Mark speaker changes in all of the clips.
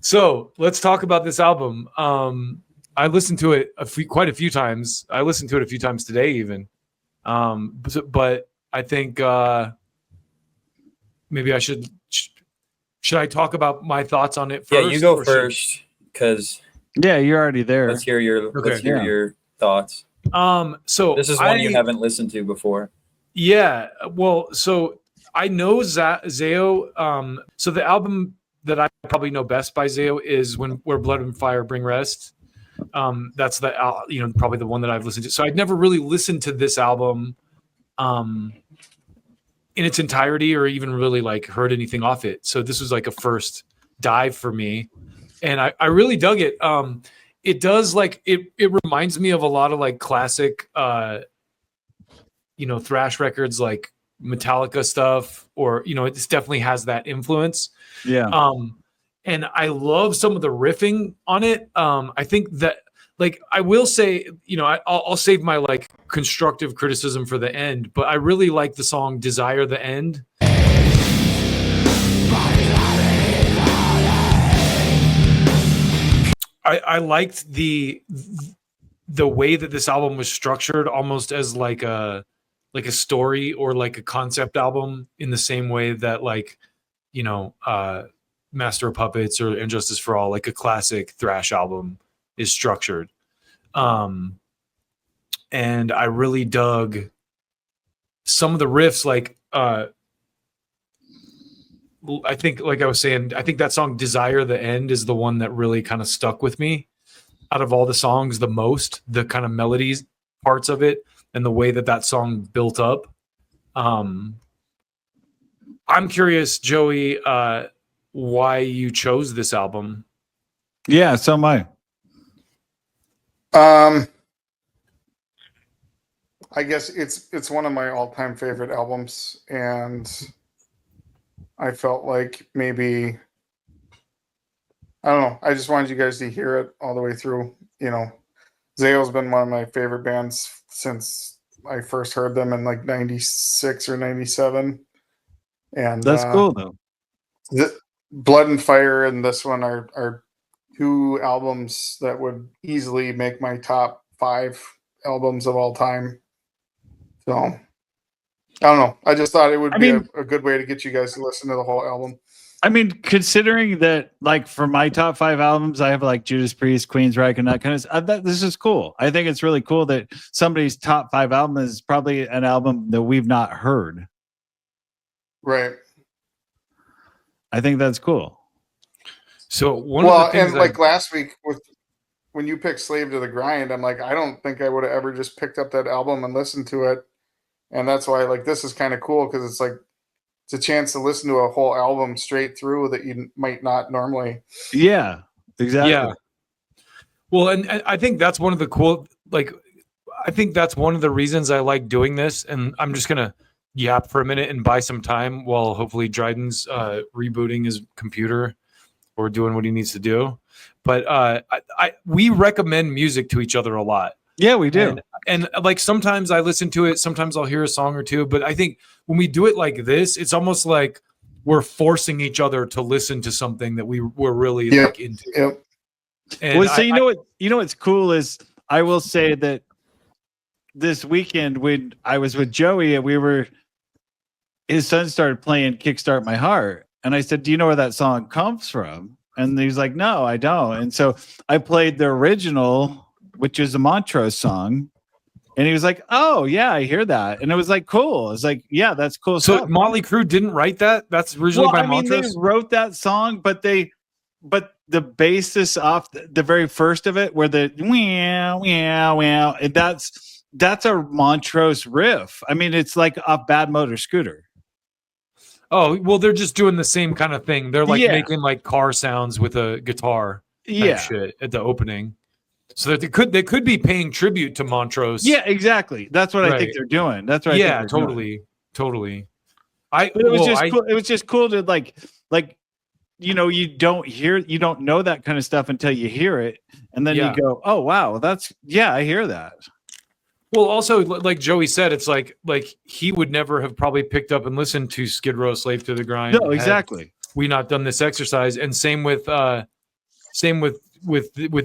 Speaker 1: So let's talk about this album. I listened to it quite a few times. I listened to it a few times today, even. But I think maybe I should I talk about my thoughts on it first?
Speaker 2: Yeah, you go first, because
Speaker 3: you're already there.
Speaker 2: Let's hear your thoughts.
Speaker 1: So
Speaker 2: this is one you haven't listened to before.
Speaker 1: Yeah, well, so I know Zao. So the album that I probably know best by Zao is Where Blood and Fire Bring Rest. That's the probably the one that I've listened to. So I'd never really listened to this album in its entirety, or even really like heard anything off it. So this was like a first dive for me, and I really dug it. It does like it reminds me of a lot of like classic thrash records, like Metallica stuff, or it definitely has that influence.
Speaker 3: Yeah.
Speaker 1: And I love some of the riffing on it. I think that, like, I will say, I'll save my like constructive criticism for the end, but I really like the song "Desire the End." I liked the way that this album was structured, almost as like a story or like a concept album, in the same way that Master of Puppets or And Justice for All, like a classic thrash album, is structured. And I really dug some of the riffs. Like I think, like I was saying, I think that song "Desire the End" is the one that really kind of stuck with me out of all the songs the most. The kind of melodies parts of it and the way that song built up. I'm curious, Joey, why you chose this album.
Speaker 3: Yeah, so am I.
Speaker 4: I guess it's one of my all-time favorite albums, and I felt like maybe, I don't know, I just wanted you guys to hear it all the way through. Zao's been one of my favorite bands since I first heard them in like 96 or 97. And
Speaker 3: that's cool though.
Speaker 4: The Blood and Fire and this one are two albums that would easily make my top 5 albums of all time. So I don't know. I just thought it would be a good way to get you guys to listen to the whole album.
Speaker 3: I mean, considering that, like, for my top 5 albums, I have like Judas Priest, Queensryche, and that kind of stuff. This is cool. I think it's really cool that somebody's top 5 album is probably an album that we've not heard.
Speaker 4: Right.
Speaker 3: I think that's cool.
Speaker 1: So one of the things,
Speaker 4: and like last week when you picked "Slave to the Grind," I'm like, I don't think I would have ever just picked up that album and listened to it. And that's why, like, this is kind of cool, because it's like, it's a chance to listen to a whole album straight through that you might not normally.
Speaker 3: Yeah, exactly.
Speaker 1: Yeah. Well, and I think that's one of the cool, like, I think that's one of the reasons I like doing this. And I'm just going to yap for a minute and buy some time while hopefully Dryden's rebooting his computer or doing what he needs to do. But we recommend music to each other a lot.
Speaker 3: Yeah, we do.
Speaker 1: And like sometimes I listen to it, sometimes I'll hear a song or two, but I think when we do it like this, it's almost like we're forcing each other to listen to something that we're really like into.
Speaker 4: Yep.
Speaker 1: And
Speaker 3: well, so you know what's cool is, I will say that this weekend when I was with Joey and his son started playing "Kickstart My Heart," and I said, "Do you know where that song comes from?" And he's like, "No, I don't." And so I played the original, which is a Montrose song. And he was like, "Oh yeah, I hear that." And it was like, cool. It's like, yeah, that's cool.
Speaker 1: So
Speaker 3: stuff.
Speaker 1: Motley Crue didn't write that? That's originally by Montrose?
Speaker 3: They wrote that song, but the basis off the very first of it, where the wow, that's a Montrose riff. I mean, it's like a Bad Motor Scooter.
Speaker 1: Oh, well, they're just doing the same kind of thing. They're like making like car sounds with a guitar shit at the opening. So that they could be paying tribute to Montrose.
Speaker 3: Yeah, exactly. That's what I think they're doing. That's what I think
Speaker 1: totally.
Speaker 3: But it was cool. It was just cool to like you don't know that kind of stuff until you hear it, and then you go, "Oh wow, I hear that."
Speaker 1: Well, also, like Joey said, it's like he would never have probably picked up and listened to Skid Row, "Slave to the Grind."
Speaker 3: No, exactly.
Speaker 1: We not done this exercise, and same with same with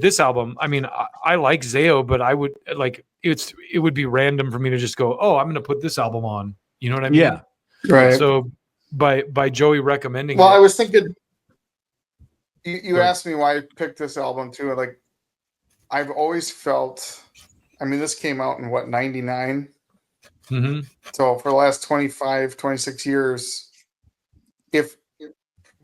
Speaker 1: this album. I mean, I like Zayo, but I would like it would be random for me to just go, oh, I'm going to put this album on. You know what I mean?
Speaker 3: Yeah.
Speaker 4: Right.
Speaker 1: So by Joey recommending
Speaker 4: Well,
Speaker 1: it,
Speaker 4: I was thinking, you
Speaker 1: Go ahead.
Speaker 4: asked me why I picked this album too. Like, I've always felt, I mean, this came out in what, 99?
Speaker 1: Mhm.
Speaker 4: So for the last 25, 26 years, if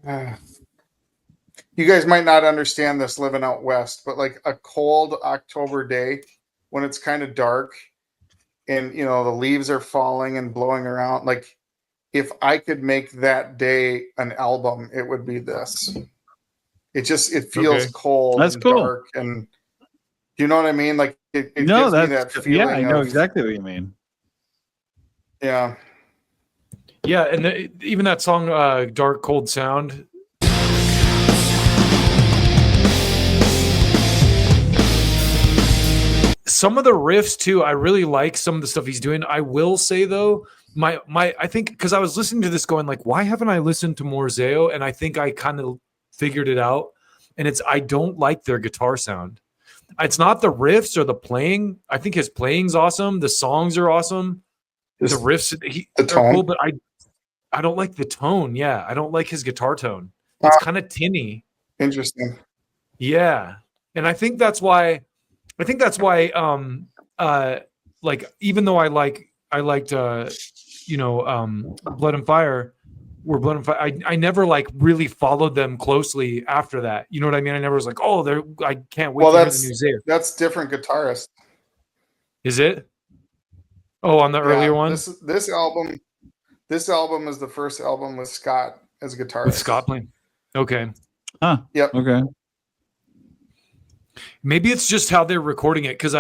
Speaker 4: you guys might not understand this living out west, but like a cold October day when it's kind of dark and, you know, the leaves are falling and blowing around, like, if I could make that day an album, it would be this. It feels
Speaker 1: Okay.
Speaker 4: cold
Speaker 3: That's
Speaker 4: and
Speaker 3: cool.
Speaker 4: dark, and you know what I mean? Like it
Speaker 3: No,
Speaker 4: gives me
Speaker 3: that's
Speaker 4: that feeling.
Speaker 3: I know
Speaker 4: of,
Speaker 3: exactly what you mean.
Speaker 4: Yeah.
Speaker 1: Yeah, and even that song, "Dark Cold Sound." Some of the riffs too, I really like some of the stuff he's doing. I will say though, I think because I was listening to this going like, why haven't I listened to more Zayo? And I think I kind of figured it out. And I don't like their guitar sound. It's not the riffs or the playing. I think his playing's awesome. The songs are awesome.
Speaker 4: Just
Speaker 1: the riffs
Speaker 4: the
Speaker 1: are
Speaker 4: tone.
Speaker 1: cool, but I don't like the tone. Yeah, I don't like his guitar tone. It's kind of tinny.
Speaker 4: Interesting.
Speaker 1: Yeah, and I think that's why. Like even though I liked Blood and Fire, I never like really followed them closely after that. You know what I mean? I never was like, oh, I can't wait to hear the new Zayo.
Speaker 4: That's different guitarist.
Speaker 1: Is it? Oh, on the earlier one?
Speaker 4: This album is the first album with Scott as guitarist.
Speaker 1: With Scott playing. Okay.
Speaker 3: Huh.
Speaker 4: Yep.
Speaker 3: Okay.
Speaker 1: Maybe it's just how they're recording it, because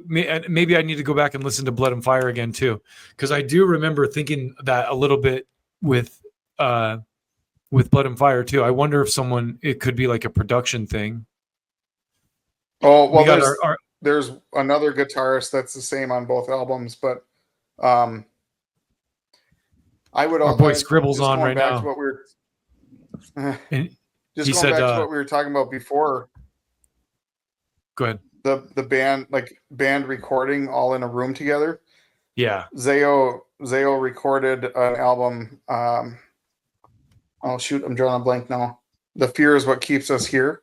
Speaker 1: maybe I need to go back and listen to Blood and Fire again too, because I do remember thinking that a little bit with Blood and Fire too. I wonder if it could be like a production thing.
Speaker 4: Oh, well, there's another guitarist that's the same on both albums, but I would.
Speaker 1: Our boy Scribble's on right now.
Speaker 4: What we were,
Speaker 1: and
Speaker 4: just going back to what we were talking about before.
Speaker 1: Go ahead.
Speaker 4: The band recording all in a room together.
Speaker 1: Yeah.
Speaker 4: Zayo recorded an album. Oh shoot, I'm drawing a blank now. The Fear Is What Keeps Us Here.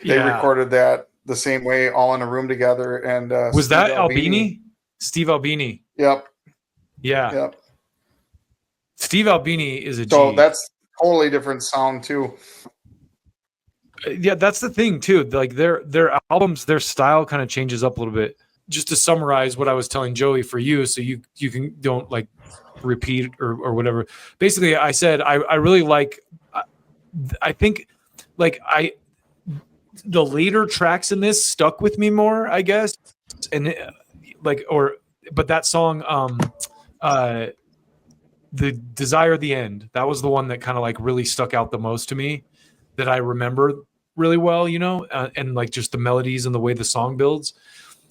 Speaker 4: They recorded that the same way, all in a room together. And
Speaker 1: was that Albini? Steve Albini.
Speaker 4: Yep.
Speaker 1: Yeah.
Speaker 4: Yep.
Speaker 1: Steve Albini is a G.
Speaker 4: So that's totally different sound too.
Speaker 1: Yeah, that's the thing too. Like their albums, their style kind of changes up a little bit. Just to summarize what I was telling Joey for you, so you don't like repeat or whatever. Basically, I said I really like. I think like the later tracks in this stuck with me more, I guess, and but that song, the Desire the End, that was the one that kind of like really stuck out the most to me, that I remember really well, and like just the melodies and the way the song builds.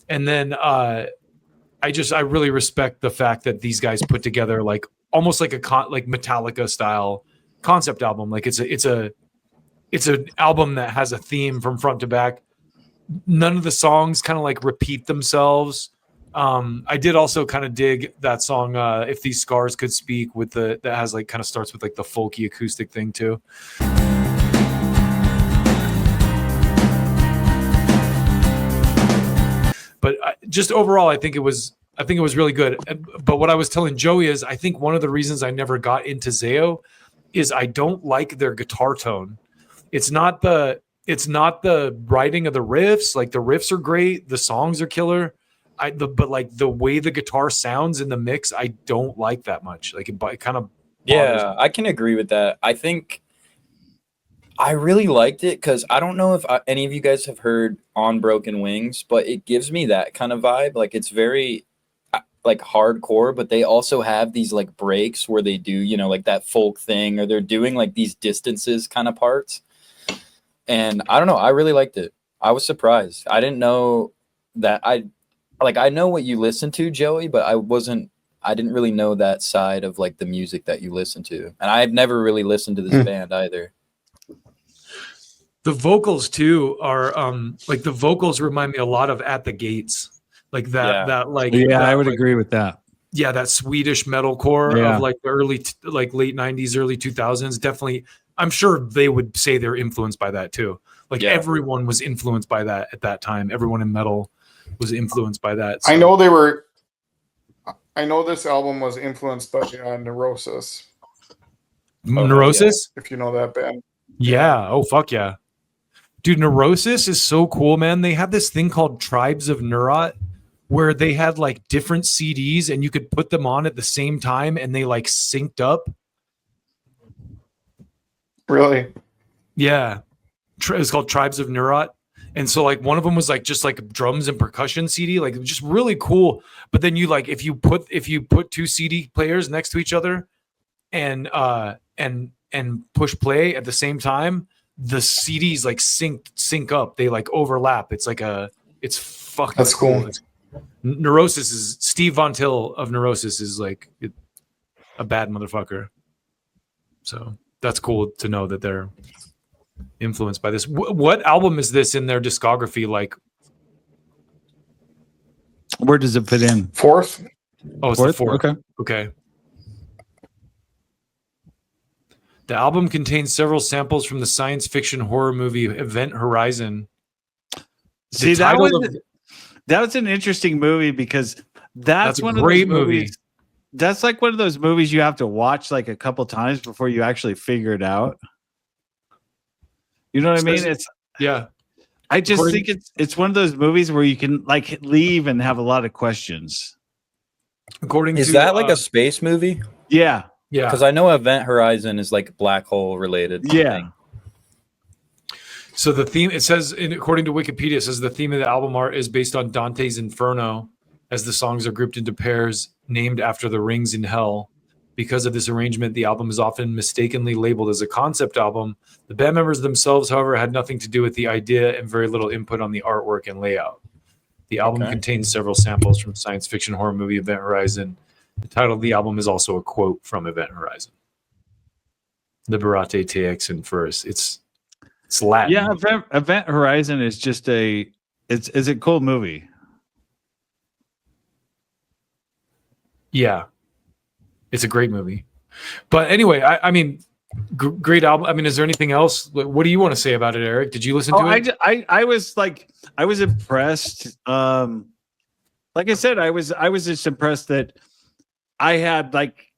Speaker 1: And then I really respect the fact that these guys put together like almost like like Metallica style concept album. Like it's an album that has a theme from front to back. None of the songs kind of like repeat themselves. I did also kind of dig that song, If These Scars Could Speak, that has like kind of starts with like the folky acoustic thing too. But just overall, I think it was really good. But what I was telling Joey is, I think one of the reasons I never got into Zayo is I don't like their guitar tone. It's not the writing of the riffs. Like the riffs are great, the songs are killer. But like the way the guitar sounds in the mix, I don't like that much. Like it kind of bothers me.
Speaker 2: I can agree with that. I think I really liked it because I don't know if any of you guys have heard On Broken Wings, but it gives me that kind of vibe. Like it's very like hardcore, but they also have these like breaks where they do, like that folk thing, or they're doing like these distances kind of parts. And I don't know, I really liked it. I was surprised. I didn't know that I know what you listen to, Joey, but I didn't really know that side of like the music that you listen to. And I've never really listened to this band either.
Speaker 1: The vocals too are like the vocals remind me a lot of At the Gates, like that
Speaker 2: Yeah.
Speaker 3: I would
Speaker 1: like,
Speaker 3: agree with that.
Speaker 1: yeah, that Swedish metalcore
Speaker 3: Yeah.
Speaker 1: of like the late 90s, early 2000s. Definitely, I'm sure they would say they're influenced by that too. Like
Speaker 2: Yeah.
Speaker 1: everyone was influenced by that at that time. Everyone in metal was influenced by that.
Speaker 4: I know they were. I know this album was influenced by Neurosis.
Speaker 1: Neurosis.
Speaker 4: If you know that band.
Speaker 1: Yeah. Oh fuck yeah, dude. Neurosis is so cool, man. They had this thing called Tribes of Neurot, where they had like different CDs and you could put them on at the same time and they like synced up.
Speaker 4: Really?
Speaker 1: Yeah. It's called Tribes of Neurot. And so like one of them was like just like drums and percussion CD, like just really cool. But then you like if you put two CD players next to each other and push play at the same time, the CDs like sync up. They like overlap. It's fucking
Speaker 4: That's cool.
Speaker 1: Neurosis is Steve Von Till of Neurosis is like a bad motherfucker. So that's cool to know that they're influenced by this. What album is this in their discography? Like,
Speaker 3: where does it fit in?
Speaker 4: Fourth?
Speaker 1: Oh, it's the fourth.
Speaker 3: Okay.
Speaker 1: The album contains several samples from the science fiction horror movie Event Horizon.
Speaker 3: See, that was an interesting movie because that's one of those movies. That's like one of those movies you have to watch like a couple times before you actually figure it out. You know what I mean?
Speaker 1: Yeah.
Speaker 3: I just think it's one of those movies where you can like leave and have a lot of questions.
Speaker 2: Is that like a space movie?
Speaker 3: Yeah.
Speaker 1: Yeah.
Speaker 2: Because I know Event Horizon is like black hole related.
Speaker 3: Yeah.
Speaker 2: Thing.
Speaker 1: So the theme, it says, according to Wikipedia, it says the theme of the album art is based on Dante's Inferno, as the songs are grouped into pairs named after the rings in hell. Because of this arrangement, the album is often mistakenly labeled as a concept album. The band members themselves, however, had nothing to do with the idea and very little input on the artwork and layout. The album contains several samples from science fiction horror movie Event Horizon. The title of the album is also a quote from Event Horizon. Liberate Te Ex Inferis. It's Latin.
Speaker 3: Yeah, Event Horizon is just it's a cool movie.
Speaker 1: Yeah. It's a great movie. But anyway, I mean, great album. I mean, is there anything else? What do you want to say about it, Eric? Did you listen to it?
Speaker 3: I was impressed. Like I said, I was just impressed that I had like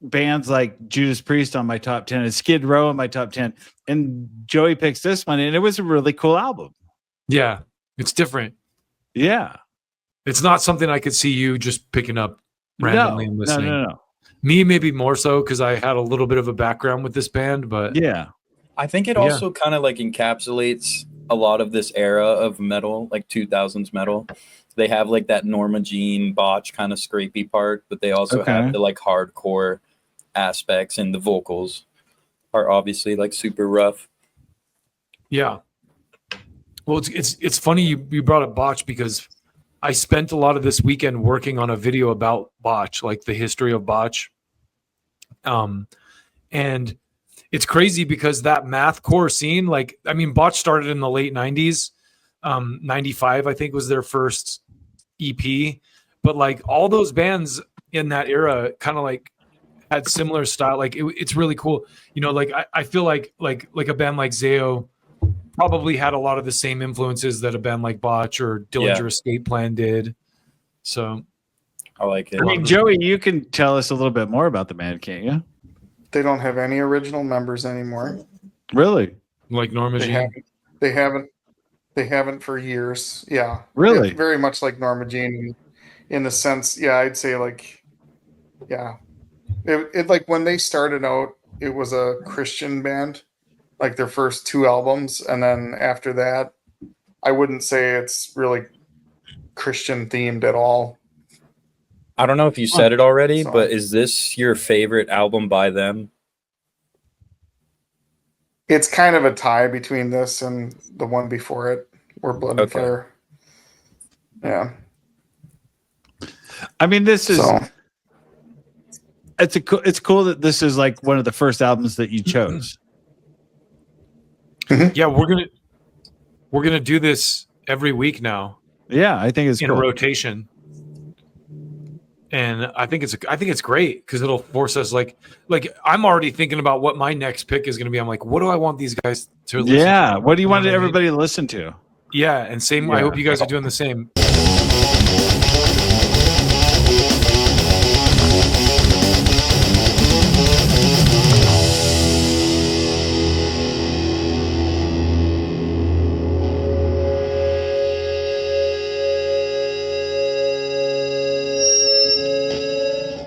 Speaker 3: bands like Judas Priest on my top 10 and Skid Row on my top 10, and Joey picks this one, and it was a really cool album.
Speaker 1: Yeah, it's different.
Speaker 3: Yeah,
Speaker 1: it's not something I could see you just picking up randomly and listening.
Speaker 3: No.
Speaker 1: Me, maybe more so because I had a little bit of a background with this band, but
Speaker 3: yeah,
Speaker 2: I think it also kind of like encapsulates a lot of this era of metal, like 2000s metal. They have like that Norma Jean botch kind of scrapey part, but they also have the like hardcore aspects, and the vocals are obviously like super rough.
Speaker 1: Yeah. Well, it's funny you brought up botch because I spent a lot of this weekend working on a video about botch, like the history of botch. And it's crazy because that mathcore scene, like, I mean, botch started in the late 90s. 95, I think, was their first EP. But like all those bands in that era kind of like had similar style. Like it's really cool. You know, like I feel like a band like Zao probably had a lot of the same influences that a band like Botch or Dillinger Escape Plan did. So
Speaker 2: I like it.
Speaker 3: I mean, Joey, you can tell us a little bit more about the band, can't you?
Speaker 4: They don't have any original members anymore.
Speaker 3: Really?
Speaker 1: Like Norma Jean?
Speaker 4: They haven't for years. Yeah.
Speaker 3: Really?
Speaker 4: It's very much like Norma Jean in the sense, I'd say like, It like when they started out, it was a Christian band, like their first two albums, and then after that, I wouldn't say it's really Christian themed at all.
Speaker 2: I don't know if you said it already, but is this your favorite album by them?
Speaker 4: It's kind of a tie between this and the one before it, or Blood and Fire. Yeah.
Speaker 3: I mean, this is it's cool that this is like one of the first albums that you chose.
Speaker 1: Yeah, we're gonna do this every week now
Speaker 3: Yeah, I think it's
Speaker 1: in a
Speaker 3: cool.
Speaker 1: rotation. And I think it's great because it'll force us like I'm already thinking about what my next pick is going to be. I'm like, what do I want these guys to listen to?
Speaker 3: Yeah. What do you
Speaker 1: know
Speaker 3: want
Speaker 1: what I mean?
Speaker 3: everybody to listen to?
Speaker 1: Yeah, and same. I
Speaker 3: Yeah.
Speaker 1: hope you guys are doing the same.